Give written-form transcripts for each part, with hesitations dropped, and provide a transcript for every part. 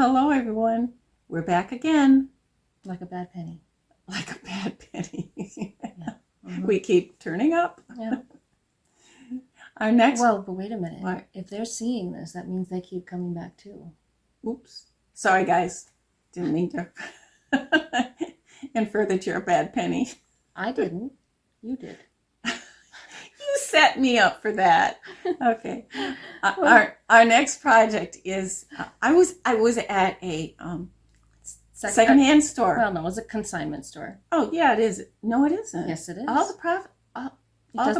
hello everyone. We're back again. Like a bad penny. Like a bad penny. Yeah. Mm-hmm. We keep turning up. Yeah. Our next... Well, but wait a minute. What? If they're seeing this, that means they keep coming back too. Oops. Sorry guys. Didn't mean to infer that you're a bad penny. I didn't. You did. You set me up for that. Okay. Our next project is I was at a secondhand store. Well, no, it was a consignment store. Oh yeah, it is. No, it isn't. Yes, it is. All the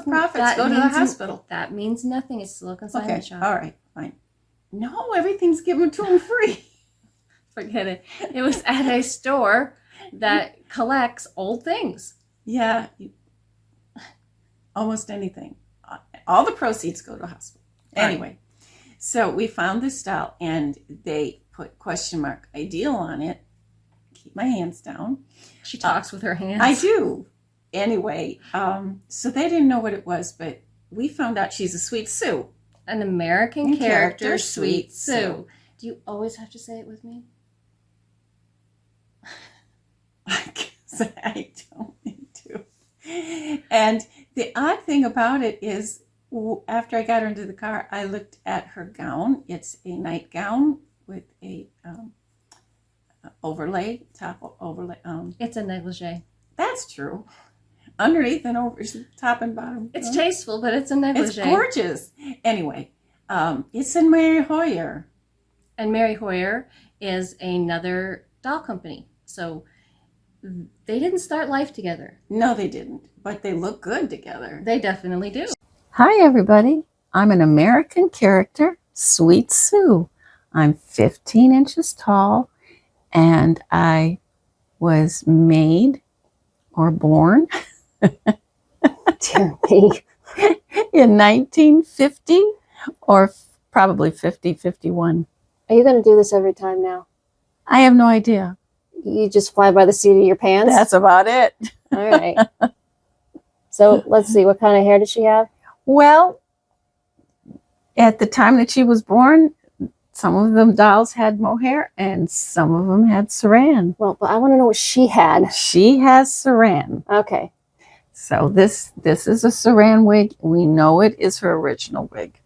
profits go to the hospital. That means nothing. It's still a consignment shop. All right, fine. No, everything's given to them free. Forget it. It was at a store that collects old things. Yeah, almost anything. All the proceeds go to a hospital. Anyway, so we found this doll, and they put ! ideal on it. Keep my hands down. She talks with her hands. I do. Anyway, so they didn't know what it was, but we found out she's a Sweet Sue. An American character, Sweet Sue. Do you always have to say it with me? I guess I don't need to. And the odd thing about it is, after I got her into the car, I looked at her gown. It's a nightgown with a overlay, top overlay. It's a negligee. That's true. Underneath and over, top and bottom. It's tasteful, but it's a negligee. It's gorgeous. Anyway, it's in Mary Hoyer. And Mary Hoyer is another doll company. So they didn't start life together. No, they didn't. But they look good together. They definitely do. Hi, everybody. I'm an American character, Sweet Sue. I'm 15 inches tall, and I was made or born Dear me. in 1950 or probably 51. Are you going to do this every time now? I have no idea. You just fly by the seat of your pants? That's about it. All right. So let's see. What kind of hair does she have? Well, at the time that she was born, some of them dolls had mohair and some of them had saran. Well, but I want to know what she had. She has saran. Okay. So this is a saran wig. We know it is her original wig.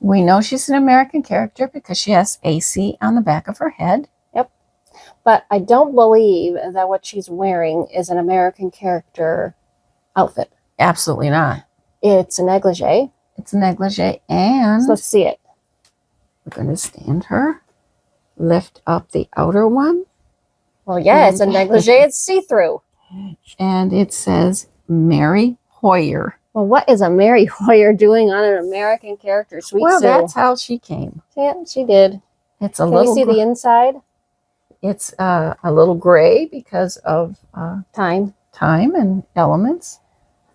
We know she's an American character because she has AC on the back of her head. Yep. But I don't believe that what she's wearing is an American character outfit. Absolutely not. It's a negligee. It's a negligee, and So let's see it. we're going to stand her, lift up the outer one. Well, yeah, it's a negligee. It's see-through. And it says Mary Hoyer. Well, what is a Mary Hoyer doing on an American character, Sweet Well, Sue? that's how she came. Yeah, she did. It's a Can little. you see the inside? It's a little gray because of Time. time and elements.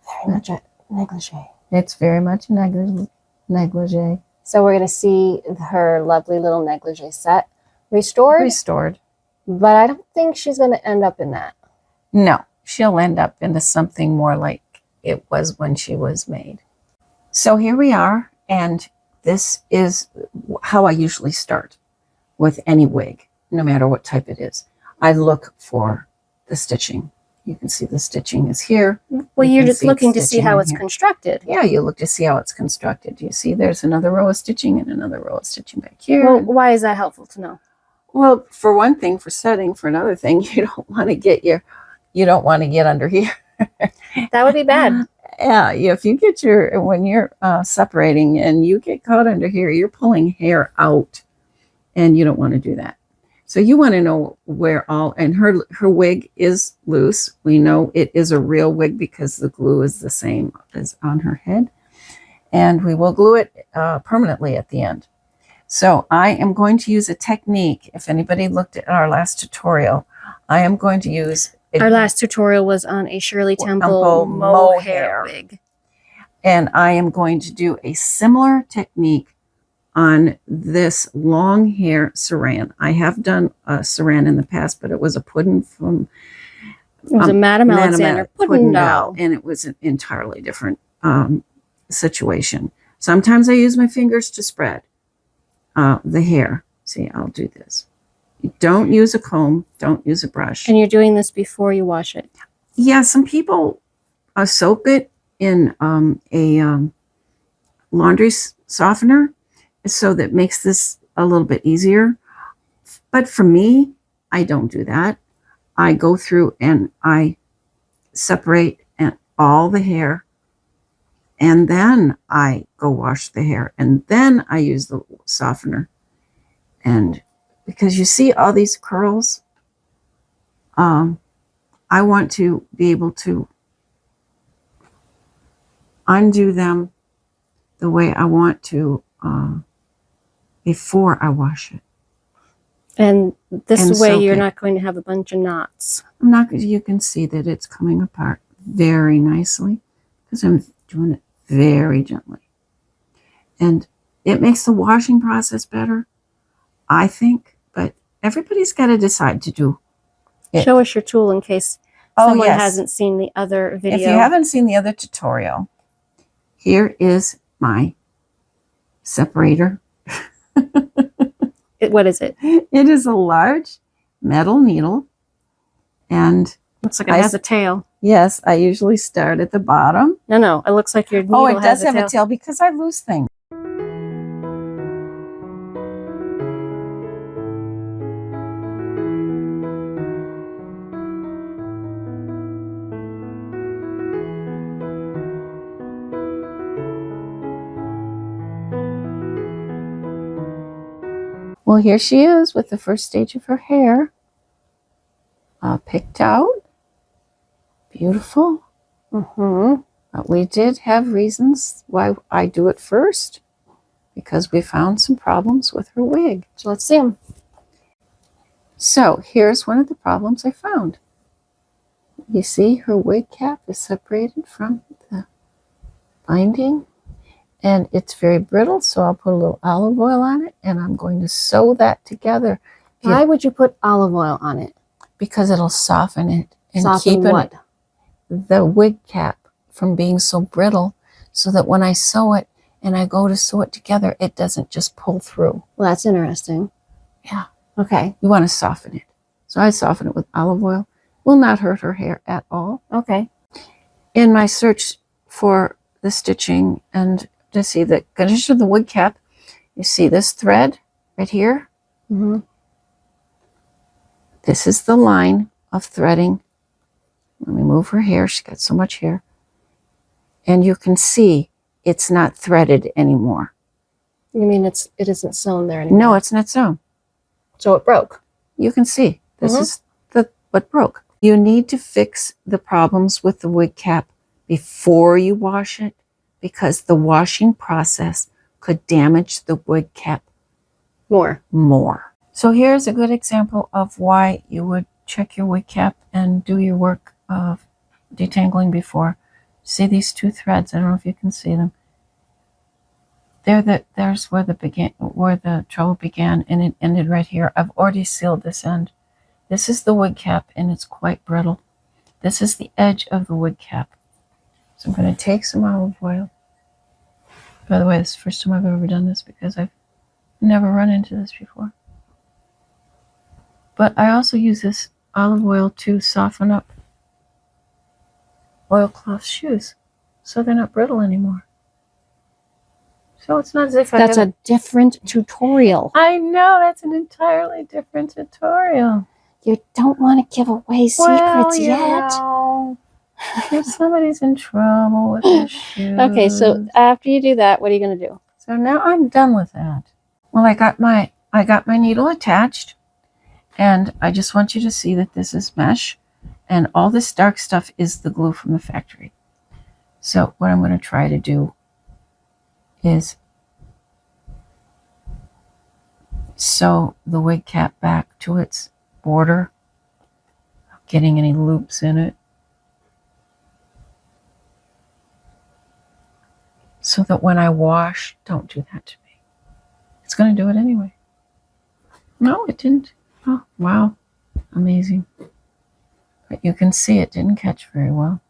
Very much a negligee. It's very much negligee. So we're going to see her lovely little negligee set restored. Restored. But I don't think she's going to end up in that. No, she'll end up into something more like it was when she was made. So here we are, and this is how I usually start with any wig, no matter what type it is. I look for the stitching. You can see the stitching is here. Well, You you're can just see looking to see stitching how in it's here. constructed. Yeah, you look to see how it's constructed. You see there's another row of stitching and another row of stitching back here. Well, why is that helpful to know? Well, for one thing, for setting. For another thing, you don't want to get under here. That would be bad. Yeah, if you get when you're separating and you get caught under here, you're pulling hair out, and you don't want to do that. So you want to know where all, and her wig is loose. We know it is a real wig because the glue is the same as on her head, and we will glue it permanently at the end. So I am going to use a technique. If anybody looked at our last tutorial, I am going to use Our last tutorial was on a Shirley Temple mohair wig. And I am going to do a similar technique on this long hair saran. I have done a saran in the past, but it was a pudding from... It was a Madame Alexander pudding doll. And it was an entirely different situation. Sometimes I use my fingers to spread the hair. See, I'll do this. Don't use a comb. Don't use a brush. And you're doing this before you wash it. Yeah, some people soak it in a laundry softener so that makes this a little bit easier. But for me, I don't do that. I go through and I separate all the hair, and then I go wash the hair, and then I use the softener. And because you see all these curls, I want to be able to undo them the way I want to before I wash it. And this And way soak you're it. not going to have a bunch of knots. I'm not. You can see that it's coming apart very nicely because I'm doing it very gently, and it makes the washing process better, I think. But everybody's got to decide to do it. Show us your tool in case Oh, someone yes. hasn't seen the other video. If you haven't seen the other tutorial, here is my separator. What is it? It is a large metal needle, and Looks like it has a tail. yes, I usually start at the bottom. No, it looks like your needle Oh, it has does have a tail because I lose things. Well, here she is with the first stage of her hair picked out. Beautiful. Mm-hmm. But we did have reasons why I do it first, because we found some problems with her wig. So let's see them. So here's one of the problems I found. You see her wig cap is separated from the binding, and it's very brittle, so I'll put a little olive oil on it, and I'm going to sew that together. Why would you put olive oil on it? Because it'll soften it and Soften keep what? the wig cap from being so brittle, so that when I sew it and I go to sew it together, it doesn't just pull through. Well, that's interesting. Yeah. Okay. You want to soften it. So I soften it with olive oil. Will not hurt her hair at all. Okay. In my search for the stitching and to see the condition of the wig cap, you see this thread right here? Mm-hmm. This is the line of threading. Let me move her hair. She's got so much hair. And you can see it's not threaded anymore. You mean it isn't sewn there anymore? No, it's not sewn. So it broke. You can see this is what broke. You need to fix the problems with the wig cap before you wash it, because the washing process could damage the wig cap more. So here's a good example of why you would check your wig cap and do your work of detangling before. See these two threads? I don't know if you can see them. There's where the trouble began, and it ended right here. I've already sealed this end. This is the wig cap, and it's quite brittle. This is the edge of the wig cap. So I'm going to take some olive oil. By the way, this is the first time I've ever done this because I've never run into this before. But I also use this olive oil to soften up oilcloth shoes so they're not brittle anymore. So it's not as if That's a different tutorial. I know, that's an entirely different tutorial. You don't want to give away secrets yet. If somebody's in trouble with their shoes. Okay, so after you do that, what are you going to do? So now I'm done with that. Well, I got my needle attached, and I just want you to see that this is mesh, and all this dark stuff is the glue from the factory. So what I'm going to try to do is sew the wig cap back to its border, not getting any loops in it, so that when I wash, don't do that to me. It's going to do it anyway. No, it didn't. Oh, wow. Amazing. But you can see it didn't catch very well.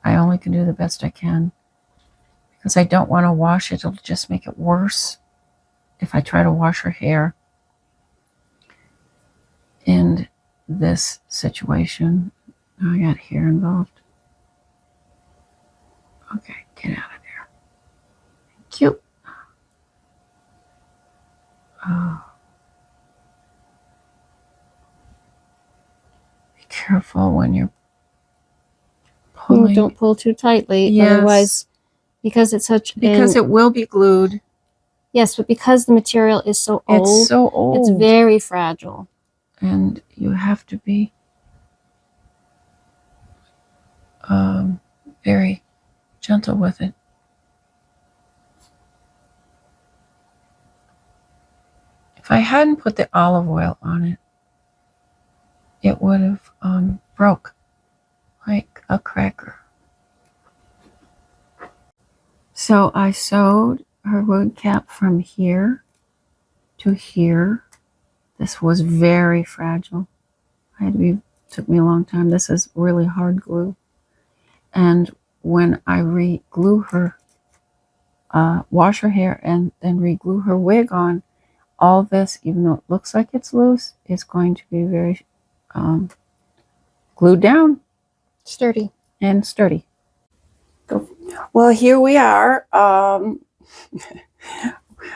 I only can do the best I can because I don't want to wash it. It'll just make it worse. if I try to wash her hair in this situation. Oh, I got hair involved. Okay, get out of there. Cute. Oh. Be careful when you're pulling. Don't pull too tightly, Yes. otherwise, because it's such. Because it will be glued. Yes, but because the material is so old, It's so old. it's very fragile. And you have to be very gentle with it. If I hadn't put the olive oil on it, it would have broke like a cracker. So I sewed her wig cap from here to here. This was very fragile. Took me a long time. This is really hard glue. And when I re-glue her, wash her hair and then re-glue her wig on, all this, even though it looks like it's loose, is going to be very glued down. Sturdy. And sturdy. Well, here we are.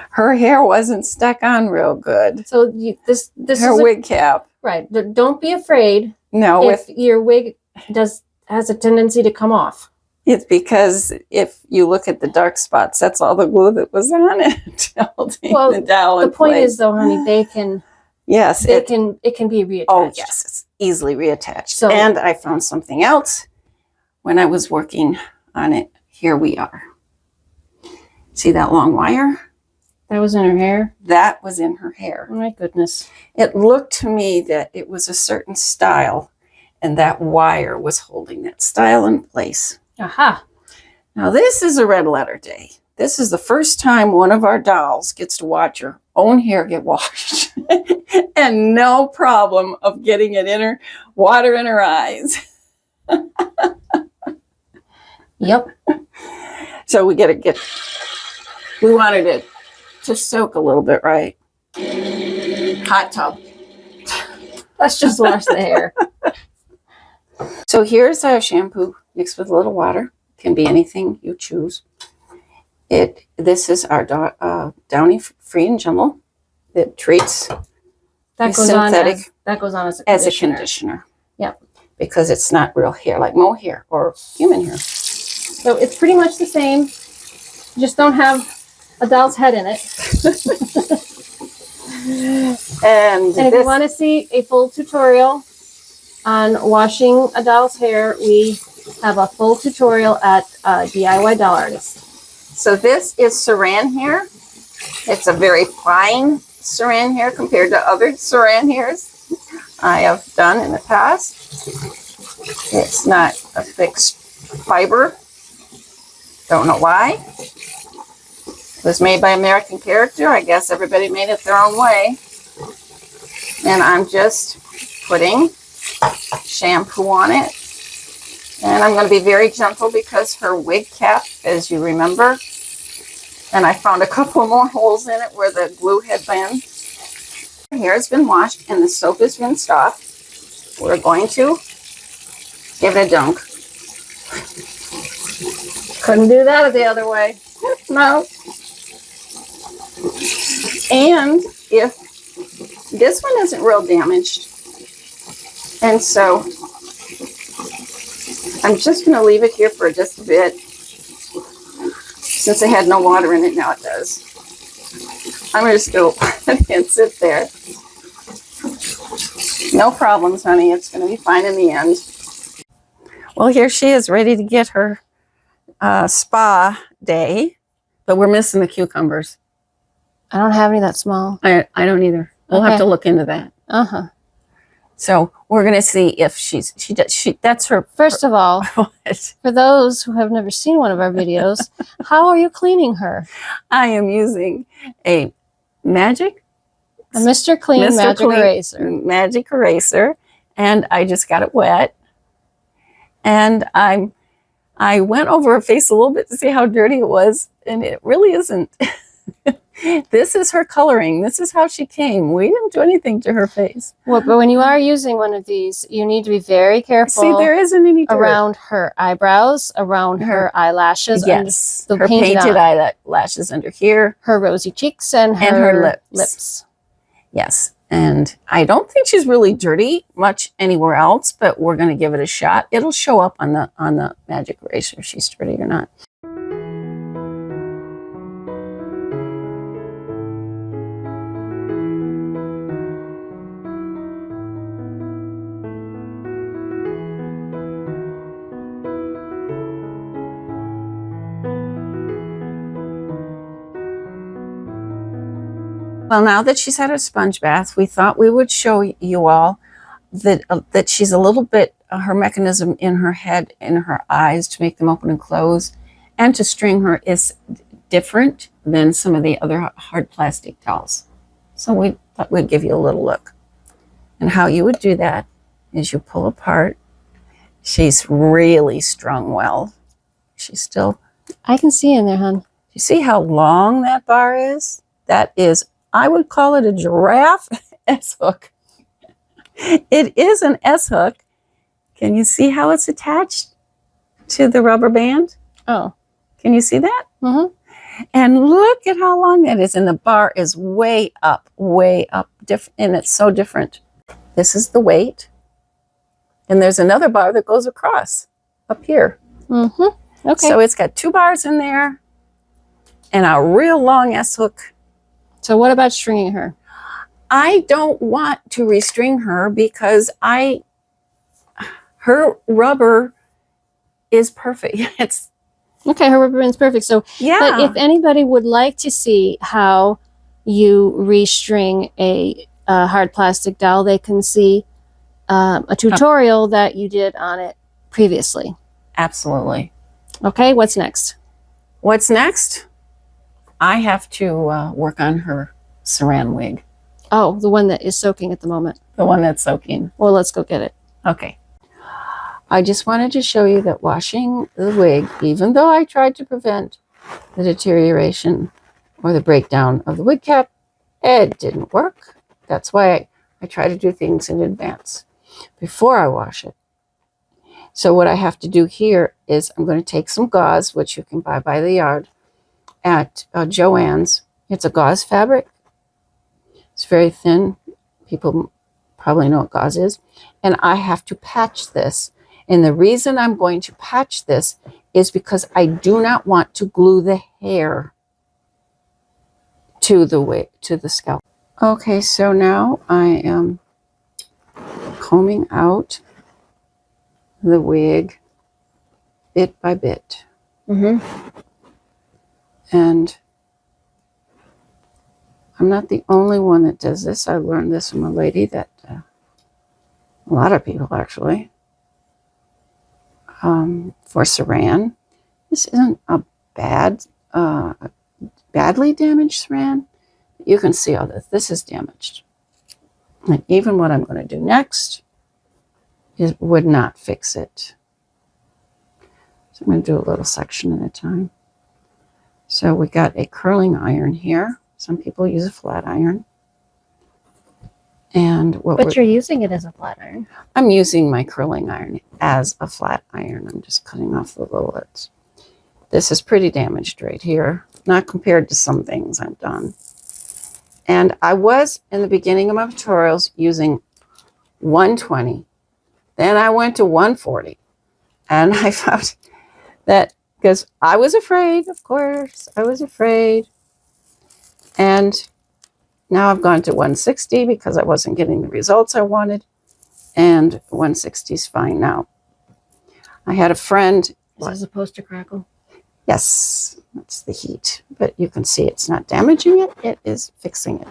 Her hair wasn't stuck on real good. So this Her is wig cap. right. But don't be afraid No, if your wig has a tendency to come off. it's because if you look at the dark spots, that's all the glue that was on it. Well, the doll The in point place. is, though, honey, it can be reattached. Oh, yes, it's easily reattached. So- And I found something else when I was working on it. Here we are. See that long wire? That was in her hair. That was in her hair. Oh my goodness. It looked to me that it was a certain style, and that wire was holding that style in place. Aha. Now, this is a red letter day. This is the first time one of our dolls gets to watch her own hair get washed. And no problem of getting it in her, water in her eyes. Yep. So we wanted it to soak a little bit, right? Hot tub. Let's just wash the hair. So here's our shampoo mixed with a little water. Can be anything you choose. This is our Downy Free and Gentle. It treats That It's goes synthetic on as a as a conditioner. conditioner. Yep. Because it's not real hair, like mohair or human hair. So it's pretty much the same. You just don't have a doll's head in it. And And if you want to see a full tutorial on washing a doll's hair, we have a full tutorial at DIY Doll Artist. so this is saran hair. It's a very fine saran hair compared to other saran hairs I have done in the past. It's not a fixed fiber. Don't know why. It was made by American Character. I guess everybody made it their own way. And I'm just putting shampoo on it. And I'm going to be very gentle because her wig cap, as you remember, and I found a couple more holes in it where the glue had been. Her hair has been washed and the soap is rinsed off. We're going to give it a dunk. Couldn't do that the other way. No. And if this one isn't real damaged, and so I'm just going to leave it here for just a bit. Since it had no water in it, now it does. I'm going to just go let it sit there. No problems, honey. It's going to be fine in the end. Well, here she is, ready to get her spa day, but we're missing the cucumbers. I don't have any that small. I don't either. We'll have Okay. to look into that. Uh-huh. So we're going to see if that's her. First of all, for those who have never seen one of our videos, how are you cleaning her? I am using a A Mr. Clean Mr. Magic Clean Eraser. magic eraser, and I just got it wet. And I went over her face a little bit to see how dirty it was, and it really isn't. This is her coloring. This is how she came. We didn't do anything to her face. Well, but when you are using one of these, you need to be very careful. See, there isn't any dirt. Around her eyebrows, around her eyelashes, yes, and her painted eyelashes under here, her rosy cheeks, and her lips. Yes, and I don't think she's really dirty much anywhere else, but we're going to give it a shot. It'll show up on the magic eraser if she's dirty or not. Well, now that she's had a sponge bath, we thought we would show you all that she's a little bit, her mechanism in her head, in her eyes to make them open and close, and to string her is different than some of the other hard plastic dolls. So we thought we'd give you a little look. And how you would do that is you pull apart. She's really strung well. She's still... I can see in there, hon. You see how long that bar is? That is... I would call it a giraffe S-hook. It is an S-hook. Can you see how it's attached to the rubber band? Oh. Can you see that? Mm-hmm. And look at how long that is. And the bar is way up, and it's so different. This is the weight. And there's another bar that goes across up here. Mm-hmm. Okay. So it's got 2 bars in there and a real long S-hook. So what about stringing her? I don't want to restring her because her rubber is perfect. It's okay. Her rubber band's perfect. So yeah. But if anybody would like to see how you restring a hard plastic doll, they can see a tutorial that you did on it previously. Absolutely. Okay. What's next? What's next? I have to work on her saran wig. Oh, the one that is soaking at the moment. The one that's soaking. Well, let's go get it. Okay. I just wanted to show you that washing the wig, even though I tried to prevent the deterioration or the breakdown of the wig cap, it didn't work. That's why I try to do things in advance before I wash it. So what I have to do here is I'm going to take some gauze, which you can buy by the yard at Joann's. It's a gauze fabric. It's very thin. People probably know what gauze is. And I have to patch this. And the reason I'm going to patch this is because I do not want to glue the hair to the wig, to the scalp. Okay, so now I am combing out the wig bit by bit. Mm-hmm. And I'm not the only one that does this. I learned this from a lady that a lot of people actually, for saran. This isn't a badly damaged saran. You can see all this. This is damaged. And even what I'm going to do next would not fix it. So I'm going to do a little section at a time. So we got a curling iron here. Some people use a flat iron. And But you're using it as a flat iron. I'm using my curling iron as a flat iron. I'm just cutting off the little bits. This is pretty damaged right here, not compared to some things I've done. And I was, in the beginning of my tutorials, using 120. Then I went to 140. And I found that, because I was afraid, of course, I was afraid. And now I've gone to 160 because I wasn't getting the results I wanted. And 160 is fine now. I had a friend. Is this supposed to crackle? Yes, that's the heat. But you can see it's not damaging it. It is fixing it.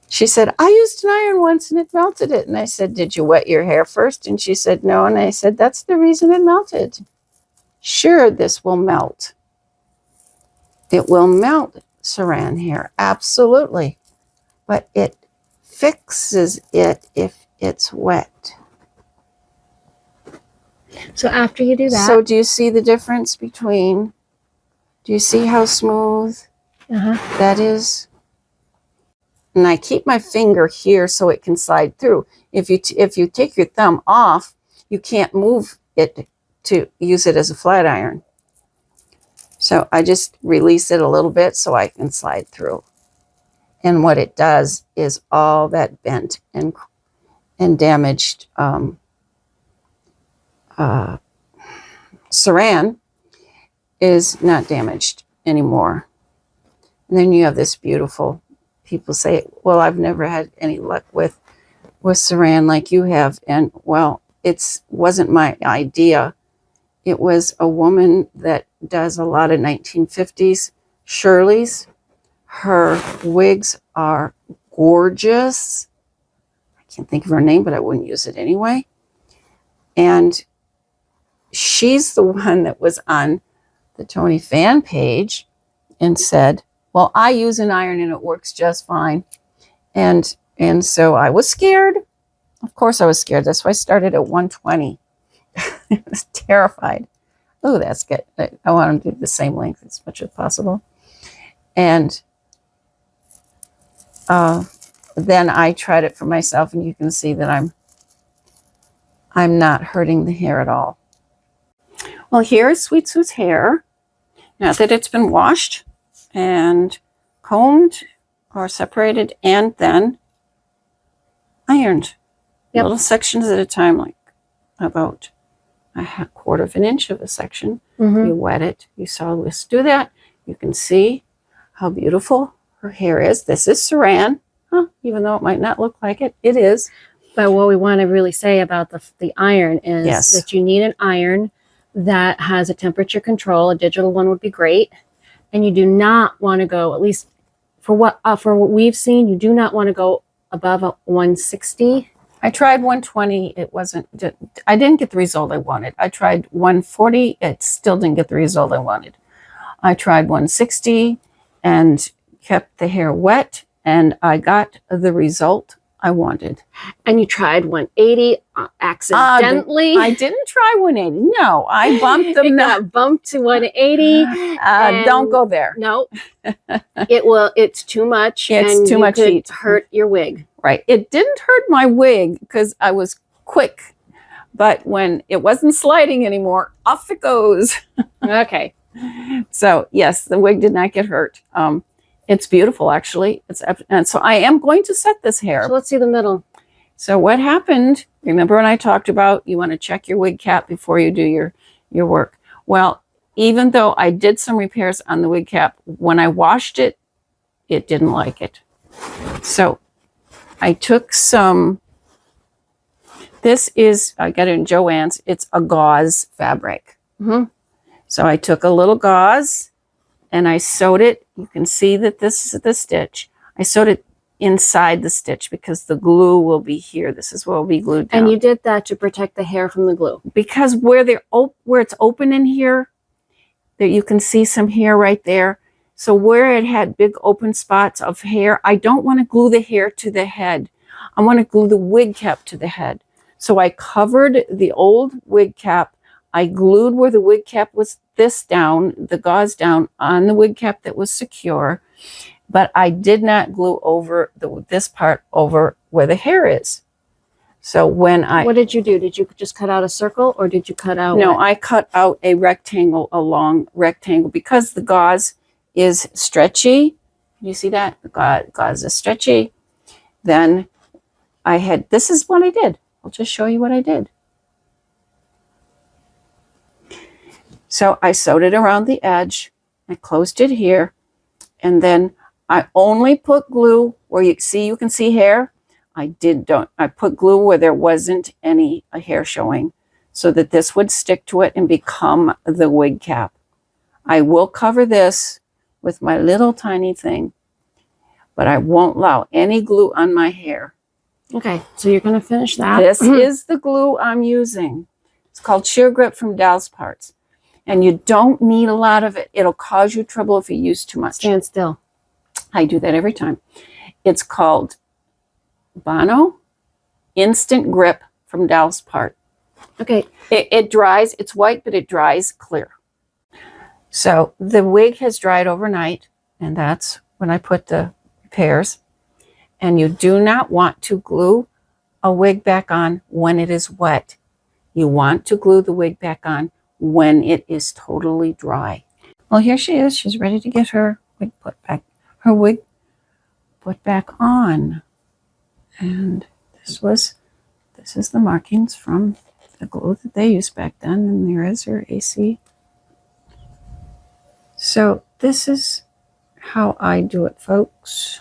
She said, I used an iron once and it melted it. And I said, did you wet your hair first? And she said, no. And I said, that's the reason it melted. Sure, this will melt. It will melt saran hair, absolutely. But it fixes it if it's wet. So after you do that. So do you see the difference between, do you see how smooth That is, and I keep my finger here so it can slide through. If you take your thumb off, you can't move it to use it as a flat iron. So I just release it a little bit so I can slide through. And what it does is all that bent and damaged saran is not damaged anymore. And then you have this beautiful, people say, well, I've never had any luck with saran like you have. And well, it wasn't my idea. It was a woman that does a lot of 1950s Shirley's. Her wigs are gorgeous. I can't think of her name, but I wouldn't use it anyway. And she's the one that was on the Tony fan page and said, well, I use an iron and it works just fine. And so I was scared. Of course I was scared. That's why I started at 120. I was terrified. Oh, that's good. I want to do the same length as much as possible. And then I tried it for myself, and you can see that I'm not hurting the hair at all. Well, here is Sweet Sue's hair. Now that it's been washed and combed or separated and then ironed. Yep. Little sections at a time, like about a quarter of an inch of a section. You wet it. You saw us do that. You can see how beautiful her hair is. This is saran, even though it might not look like it. It is. But what we want to really say about the iron is that you need an iron that has a temperature control. A digital one would be great. And you do not want to go, at least for what we've seen, you do not want to go above a 160. I tried 120. It wasn't, I didn't get the result I wanted. I tried 140. It still didn't get the result I wanted. I tried 160 and kept the hair wet, and I got the result I wanted. And you tried 180 accidentally. I didn't try 180. No, I bumped them. It got bumped to 180. Don't go there. No, it's too much. It's too much heat. Hurt your wig. Right. It didn't hurt my wig because I was quick, but when it wasn't sliding anymore, off it goes. Okay. So yes, the wig did not get hurt. It's beautiful, actually. And so I am going to set this hair. So let's see the middle. So what happened, remember when I talked about you want to check your wig cap before you do your work? Well, even though I did some repairs on the wig cap, when I washed it, it didn't like it. So I took some, I got it in Joann's, it's a gauze fabric. So I took a little gauze and I sewed it. You can see that this is the stitch. I sewed it inside the stitch because the glue will be here. This is what will be glued down. And you did that to protect the hair from the glue. Because where it's open in here, that you can see some hair right there. So where it had big open spots of hair, I don't want to glue the hair to the head. I want to glue the wig cap to the head. So I covered the old wig cap. I glued where the wig cap was the gauze down on the wig cap that was secure, but I did not glue over this part over where the hair is. So what did you do? Did you just cut out a circle, or did you cut out? No, I cut out a rectangle, a long rectangle, because the gauze is stretchy. Can you see that? The gauze is stretchy. Then this is what I did. I'll just show you what I did. So I sewed it around the edge. I closed it here. And then I only put glue where you can see hair. I put glue where there wasn't any hair showing so that this would stick to it and become the wig cap. I will cover this with my little tiny thing, but I won't allow any glue on my hair. Okay, so you're going to finish that. This is the glue I'm using. It's called Sheer Grip from Dal's Parts. And you don't need a lot of it. It'll cause you trouble if you use too much. Stand still. I do that every time. It's called Bono Instant Grip from Dal's Part. Okay. It dries. It's white, but it dries clear. So the wig has dried overnight. And that's when I put the repairs. And you do not want to glue a wig back on when it is wet. You want to glue the wig back on when it is totally dry. Well, here she is. She's ready to get her wig put back on. And this is the markings from the glue that they used back then. And there is her AC. So this is how I do it, folks.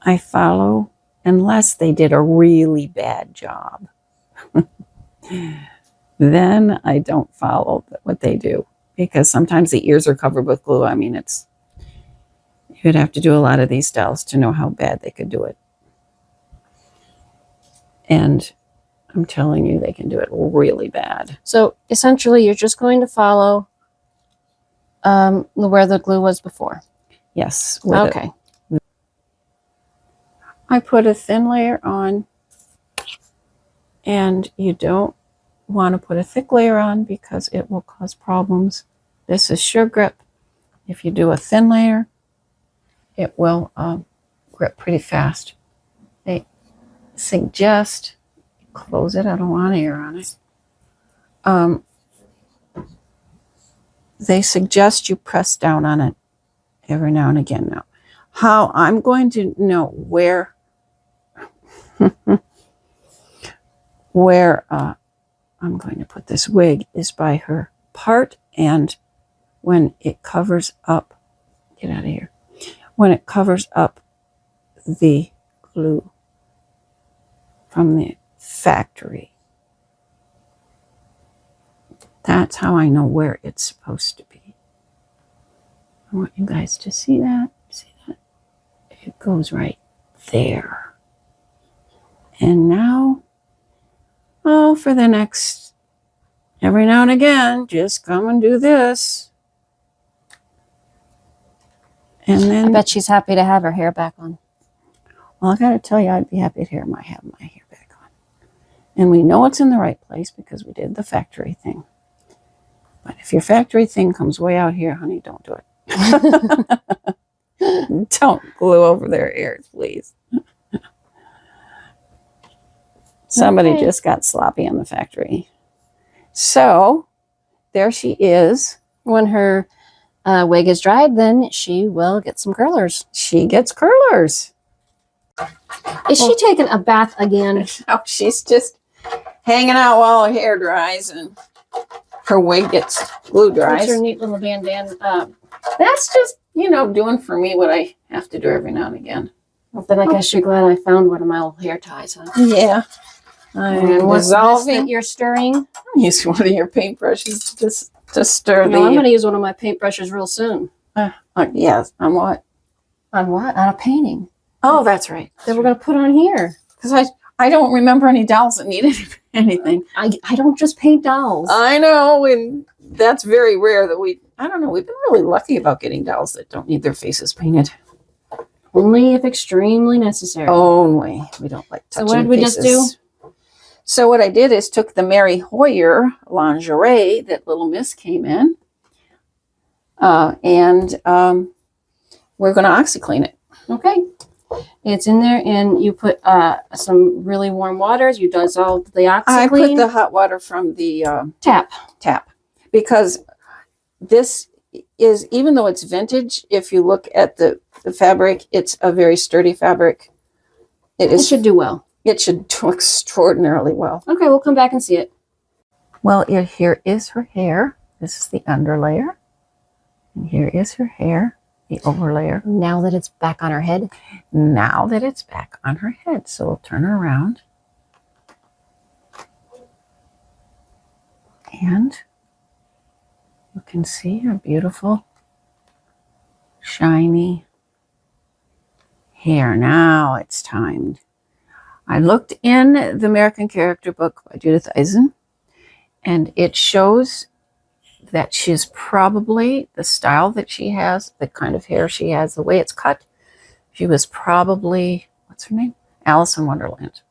I follow, unless they did a really bad job. Then I don't follow what they do, because sometimes the ears are covered with glue. I mean, you'd have to do a lot of these styles to know how bad they could do it. And I'm telling you, they can do it really bad. So essentially, you're just going to follow where the glue was before. Yes. Okay. I put a thin layer on, and you don't want to put a thick layer on because it will cause problems. This is sure grip. If you do a thin layer, it will grip pretty fast. They suggest, close it, I don't want air on it. They suggest you press down on it every now and again. Now, how I'm going to know where I'm going to put this wig is by her part, and when it covers up, get out of here, when it covers up the glue from the factory. That's how I know where it's supposed to be. I want you guys to see that. See that? It goes right there. And now, for the next, every now and again, just come and do this. And then, I bet she's happy to have her hair back on. well, I got to tell you, I'd be happy to have my hair back on. And we know it's in the right place because we did the factory thing. But if your factory thing comes way out here, honey, don't do it. Don't glue over their ears, please. Somebody Okay. just got sloppy on the factory. So there she is. When her wig is dried, then she will get some curlers. She gets curlers. Is she taking a bath again? No, she's just hanging out while her hair dries and her wig gets glue dries. What's her neat little bandana? That's just, doing for me what I have to do every now and again. Well, then I guess you're glad I found one of my old hair ties, huh? Yeah. And what's this that you're stirring? Use one of your paintbrushes to stir I'm going to use one of my paintbrushes real soon. Yes. On what? On what? On a painting. Oh, that's right. That we're going to put on here. Because I don't remember any dolls that needed anything. I don't just paint dolls. I know, and that's very rare that we've been really lucky about getting dolls that don't need their faces painted. Only if extremely necessary. Only. We don't like touching So what did we faces. just do? So what I did is took the Mary Hoyer lingerie that Little Miss came in, and we're going to OxyClean it. Okay. It's in there, and you put some really warm waters. You dissolved the OxyClean. I put the hot water from the tap. Because this is, even though it's vintage, if you look at the fabric, it's a very sturdy fabric. It should do well. It should do extraordinarily well. Okay, we'll come back and see it. Well, here is her hair. This is the under layer. And here is her hair, the over layer. Now that it's back on her head? Now that it's back on her head. So we'll turn her around. And you can see her beautiful, shiny hair. Now it's timed. I looked in the American Character book by Judith Eisen, and it shows that she's probably, the style that she has, the kind of hair she has, the way it's cut, she was probably, what's her name? Alice in Wonderland.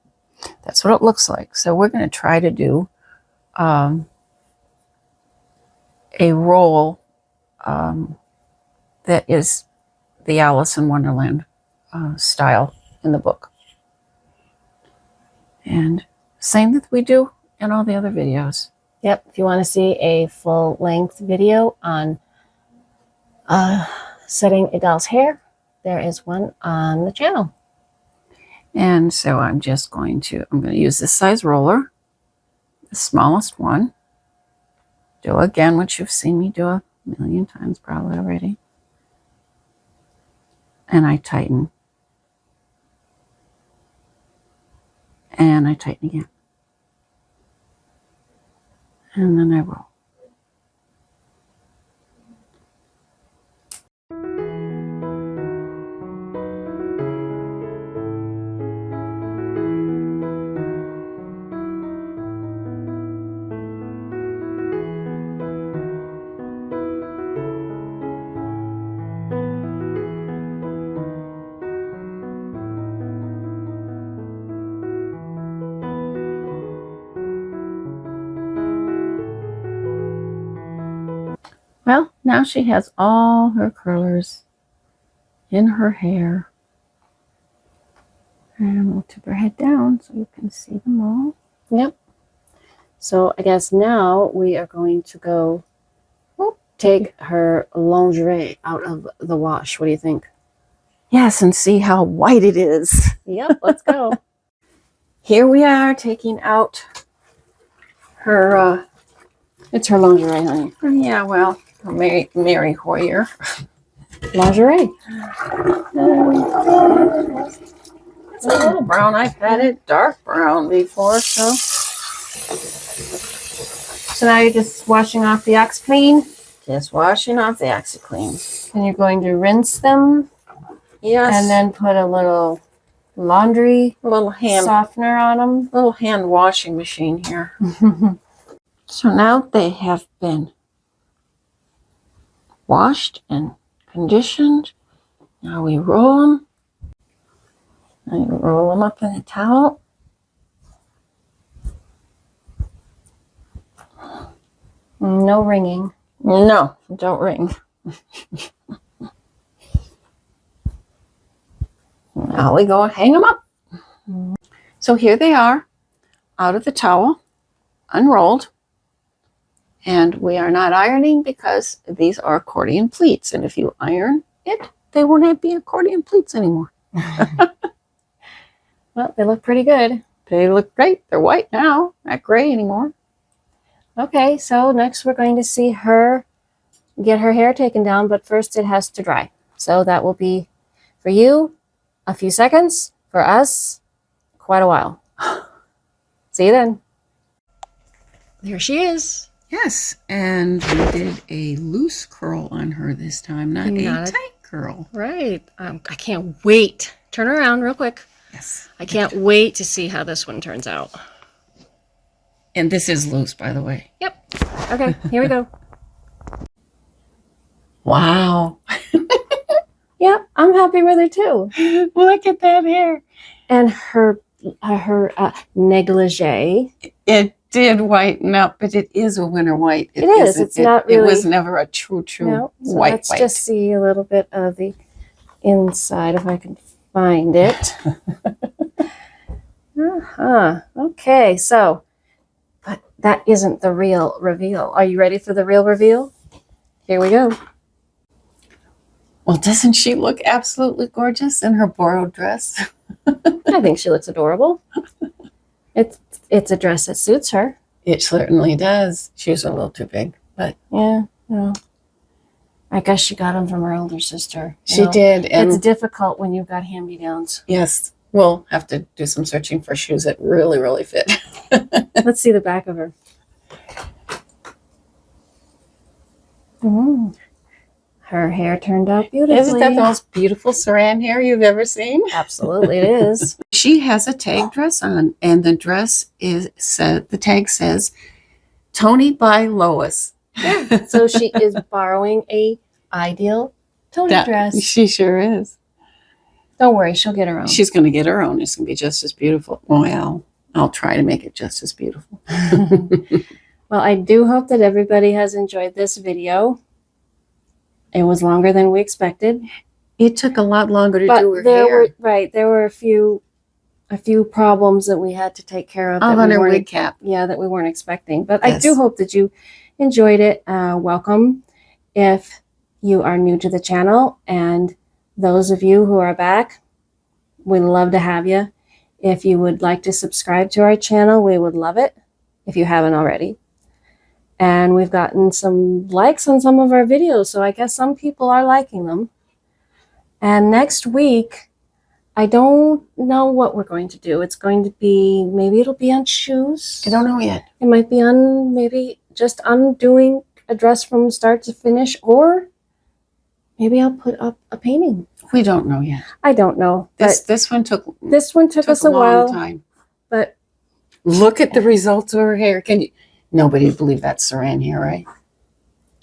That's what it looks like. So we're going to try to do a roll that is the Alice in Wonderland style in the book. And same that we do in all the other videos. Yep. If you want to see a full-length video on setting a doll's hair, there is one on the channel. And so I'm going to use this size roller, the smallest one. Do again what you've seen me do a million times probably already. And I tighten. And I tighten again. And then I roll. Well, now she has all her curlers in her hair. And we'll tip her head down so you can see them all. Yep. So I guess now we are going to go take her lingerie out of the wash. What do you think? Yes, and see how white it is. Yep, let's go. Here we are taking out her, It's her lingerie, honey. yeah, well, her Mary Hoyer. Lingerie. It's a little brown. I've had it dark brown before, so. So now you're just washing off the OxiClean, Just washing off the OxiClean. and you're going to rinse them, Yes. and then put a little laundry a little hand washing machine here. on them. So now they have been washed and conditioned. Now we roll them. I roll them up in a towel. No wringing. No, don't wring. Now we go and hang them up. So here they are, out of the towel, unrolled. And we are not ironing because these are accordion pleats. And if you iron it, they won't be accordion pleats anymore. Well, they look pretty good. They look great. They're white now, not gray anymore. Okay, so next we're going to see her get her hair taken down, but first it has to dry. So that will be, for you, a few seconds. For us, quite a while. See you then. There she is. Yes, and we did a loose curl on her this time, not a tight curl. Right. I can't wait. Turn around real quick. Yes. I can't wait to see how this one turns out. And this is loose, by the way. Yep. Okay, here we go. Wow. Yep, I'm happy with her too. Look at that hair. And her negligee. It did whiten up, but it is a winter white. It is. isn't- It's not really. It was never a true No, so white let's white. just see a little bit of the inside if I can find it. Okay, so, but that isn't the real reveal. Are you ready for the real reveal? Here we go. Well, doesn't she look absolutely gorgeous in her borrowed dress? I think she looks adorable. It's a dress that suits her. It certainly does. She was a little too big, but Yeah, well, I guess she got them from her older sister. You she know, did. And It's difficult when you've got hand-me-downs. yes, we'll have to do some searching for shoes that really, really fit. Let's see the back of her. Her hair turned out beautifully. Isn't that the most beautiful saran hair you've ever seen? Absolutely, it is. She has a tag dress on, and the dress the tag says, Tony by Lois. So she is borrowing a ideal Tony dress. She sure is. Don't worry, she'll get her own. She's going to get her own. It's going to be just as beautiful. Well, I'll try to make it just as beautiful. Well, I do hope that everybody has enjoyed this video. It was longer than we expected. It took a lot longer to But do her there hair. there were a few problems that we had to take care of. On her wig cap. Yeah, that we weren't expecting. But I Yes. do hope that you enjoyed it. Welcome if you are new to the channel, and those of you who are back, we'd love to have you. If you would like to subscribe to our channel, we would love it if you haven't already. And we've gotten some likes on some of our videos, so I guess some people are liking them. And next week, I don't know what we're going to do. It's going to be, maybe it'll be on shoes. I don't know yet. It might be on, maybe just undoing a dress from start to finish, or maybe I'll put up a painting. We don't know yet. I don't know. This one took Us a long while, time. but Look at the results of her hair. Can you? Nobody would believe that's saran hair, right?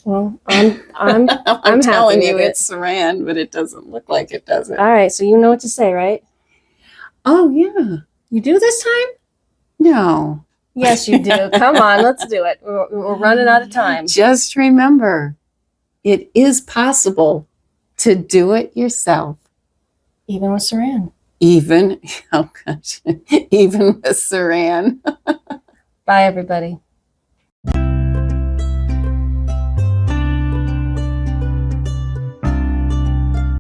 well, I'm I'm telling happy you, with it. it's saran, but it doesn't look like it, does it? All right, so you know what to say, right? Oh yeah. You do this time? No. Yes, you do. Come on, let's do it. We're running out of time. Just remember, it is possible to do it yourself. Even with saran. Even, oh gosh, even with saran. Bye, everybody.